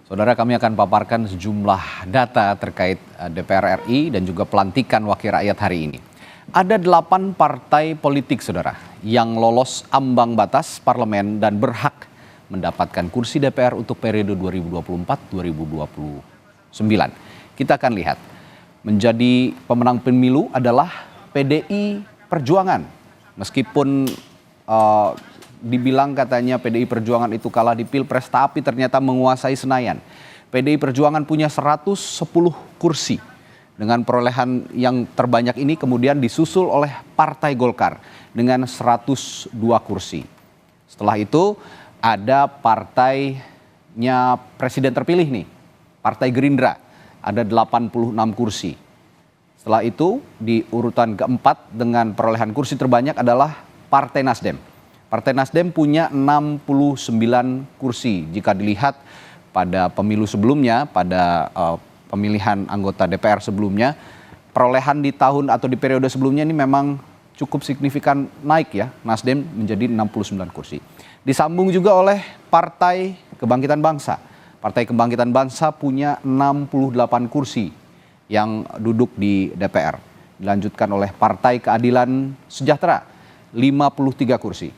Saudara, kami akan paparkan sejumlah data terkait DPR RI dan juga pelantikan wakil rakyat hari ini. Ada 8 partai politik, saudara, yang lolos ambang batas parlemen dan berhak mendapatkan kursi DPR untuk periode 2024-2029. Kita akan lihat, menjadi pemenang pemilu adalah PDI Perjuangan. Meskipun dibilang katanya PDI Perjuangan itu kalah di Pilpres, tapi ternyata menguasai Senayan. PDI Perjuangan punya 110 kursi. Dengan perolehan yang terbanyak ini kemudian disusul oleh Partai Golkar dengan 102 kursi. Setelah itu ada partainya presiden terpilih nih, Partai Gerindra, ada 86 kursi. Setelah itu di urutan keempat dengan perolehan kursi terbanyak adalah Partai Nasdem. Partai Nasdem punya 69 kursi. Jika dilihat pada pemilu sebelumnya, pada pemilihan anggota DPR sebelumnya, perolehan di tahun atau di periode sebelumnya ini memang cukup signifikan naik ya. Nasdem menjadi 69 kursi. Disambung juga oleh Partai Kebangkitan Bangsa. Partai Kebangkitan Bangsa punya 68 kursi yang duduk di DPR. Dilanjutkan oleh Partai Keadilan Sejahtera, 53 kursi.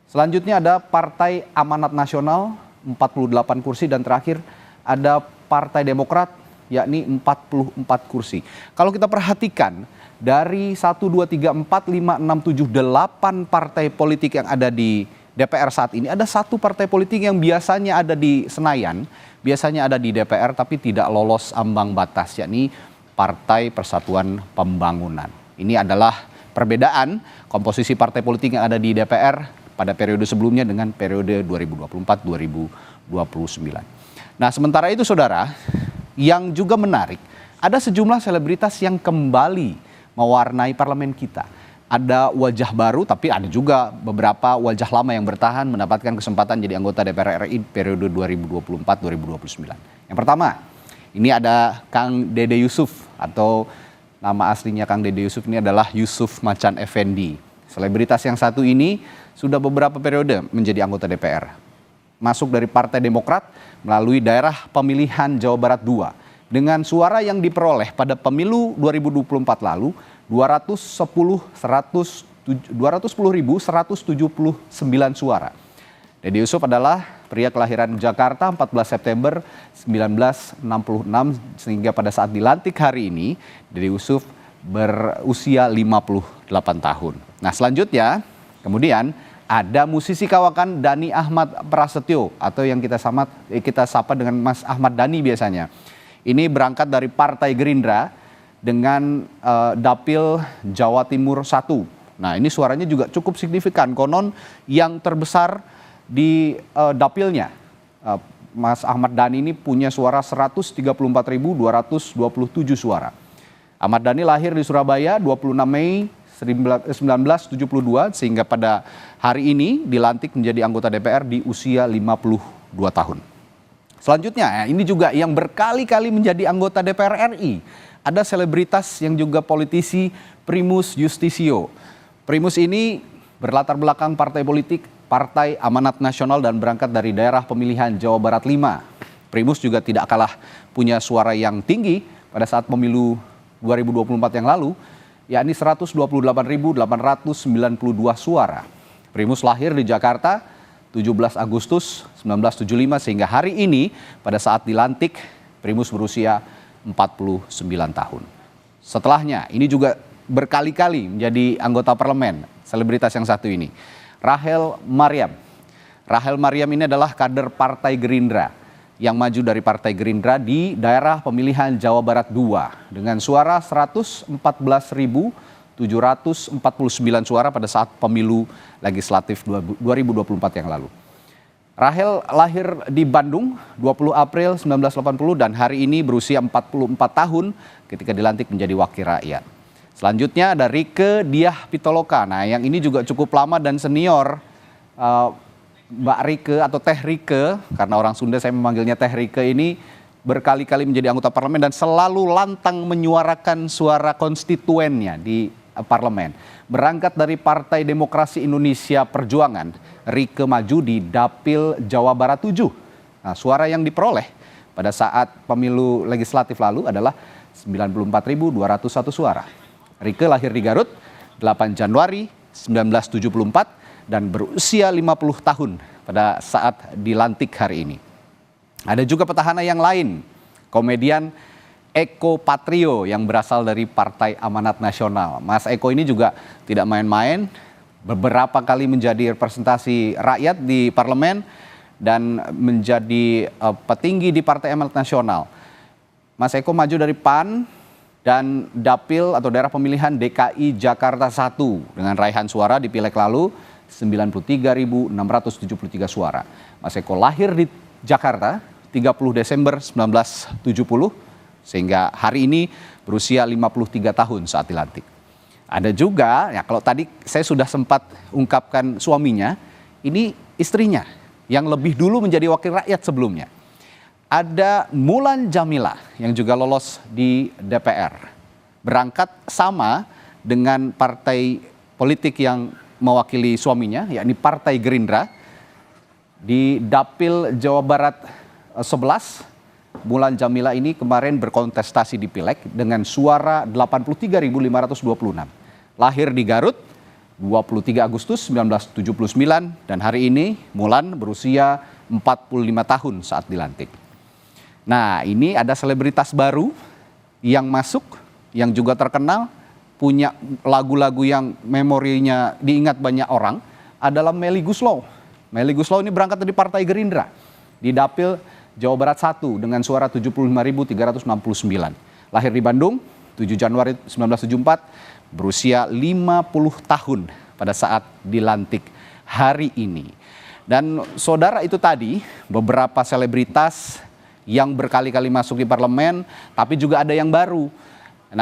Selanjutnya ada Partai Amanat Nasional, 48 kursi, dan terakhir ada Partai Demokrat, yakni 44 kursi. Kalau kita perhatikan, dari 1, 2, 3, 4, 5, 6, 7, 8 partai politik yang ada di DPR saat ini, ada satu partai politik yang biasanya ada di Senayan, biasanya ada di DPR tapi tidak lolos ambang batas, yakni Partai Persatuan Pembangunan. Ini adalah perbedaan komposisi partai politik yang ada di DPR pada periode sebelumnya dengan periode 2024-2029. Nah, sementara itu saudara, yang juga menarik, ada sejumlah selebritas yang kembali mewarnai parlemen kita. Ada wajah baru, tapi ada juga beberapa wajah lama yang bertahan mendapatkan kesempatan jadi anggota DPR RI periode 2024-2029. Yang pertama, ini ada Kang Dede Yusuf, atau nama aslinya Kang Dede Yusuf ini adalah Yusuf Macan Effendi. Selebritas yang satu ini sudah beberapa periode menjadi anggota DPR. Masuk dari Partai Demokrat melalui daerah pemilihan Jawa Barat 2. Dengan suara yang diperoleh pada pemilu 2024 lalu, 210.179 suara. Dede Yusuf adalah pria kelahiran Jakarta 14 September 1966, sehingga pada saat dilantik hari ini, Dede Yusuf berusia 58 tahun. Nah, selanjutnya kemudian ada musisi kawakan Dhani Ahmad Prasetyo, atau yang kita sapa dengan Mas Ahmad Dhani biasanya. Ini berangkat dari Partai Gerindra dengan Dapil Jawa Timur 1. Nah, ini suaranya juga cukup signifikan, konon yang terbesar di dapilnya. Mas Ahmad Dhani ini punya suara 134.227 suara. Ahmad Dhani lahir di Surabaya 26 Mei 1972, sehingga pada hari ini dilantik menjadi anggota DPR di usia 52 tahun. Selanjutnya, ini juga yang berkali-kali menjadi anggota DPR RI. Ada selebritas yang juga politisi, Primus Yustisio. Primus ini berlatar belakang partai politik, Partai Amanat Nasional, dan berangkat dari daerah pemilihan Jawa Barat 5. Primus juga tidak kalah punya suara yang tinggi pada saat pemilu 2024 yang lalu, yakni 128.892 suara. Primus lahir di Jakarta 17 Agustus 1975, sehingga hari ini pada saat dilantik Primus berusia 49 tahun. Setelahnya, ini juga berkali-kali menjadi anggota parlemen, selebritas yang satu ini, Rachel Maryam. Rachel Maryam ini adalah kader Partai Gerindra yang maju dari Partai Gerindra di daerah pemilihan Jawa Barat 2 dengan suara 114.749 suara pada saat pemilu legislatif 2024 yang lalu. Rachel lahir di Bandung 20 April 1980 dan hari ini berusia 44 tahun ketika dilantik menjadi wakil rakyat. Selanjutnya ada Rieke Diah Pitaloka. Nah, yang ini juga cukup lama dan senior. Mbak Rieke atau Teh Rieke, karena orang Sunda saya memanggilnya Teh Rieke, ini berkali-kali menjadi anggota parlemen dan selalu lantang menyuarakan suara konstituennya di parlemen. Berangkat dari Partai Demokrasi Indonesia Perjuangan, Rieke maju di Dapil Jawa Barat 7. Nah, suara yang diperoleh pada saat pemilu legislatif lalu adalah 94.201 suara. Rieke lahir di Garut 8 Januari 1974 dan berusia 50 tahun pada saat dilantik hari ini. Ada juga petahana yang lain, komedian Eko Patrio yang berasal dari Partai Amanat Nasional. Mas Eko ini juga tidak main-main, beberapa kali menjadi representasi rakyat di parlemen dan menjadi petinggi di Partai Amanat Nasional. Mas Eko maju dari PAN dan dapil atau daerah pemilihan DKI Jakarta 1 dengan raihan suara di pileg lalu 93.673 suara. Mas Eko lahir di Jakarta 30 Desember 1970 sehingga hari ini berusia 53 tahun saat dilantik. Ada juga, ya kalau tadi saya sudah sempat ungkapkan suaminya, ini istrinya yang lebih dulu menjadi wakil rakyat sebelumnya. Ada Mulan Jameela yang juga lolos di DPR. Berangkat sama dengan partai politik yang mewakili suaminya, yakni Partai Gerindra. Di Dapil Jawa Barat 11, Mulan Jameela ini kemarin berkontestasi di Pileg dengan suara 83.526. Lahir di Garut 23 Agustus 1979 dan hari ini Mulan berusia 45 tahun saat dilantik. Nah, ini ada selebritas baru yang masuk, yang juga terkenal, punya lagu-lagu yang memorinya diingat banyak orang, adalah Melly Goeslaw. Melly Goeslaw ini berangkat dari Partai Gerindra di Dapil Jawa Barat 1 dengan suara 75.369. Lahir di Bandung 7 Januari 1974, berusia 50 tahun pada saat dilantik hari ini. Dan saudara, itu tadi beberapa selebritas yang berkali-kali masuk di parlemen, tapi juga ada yang baru.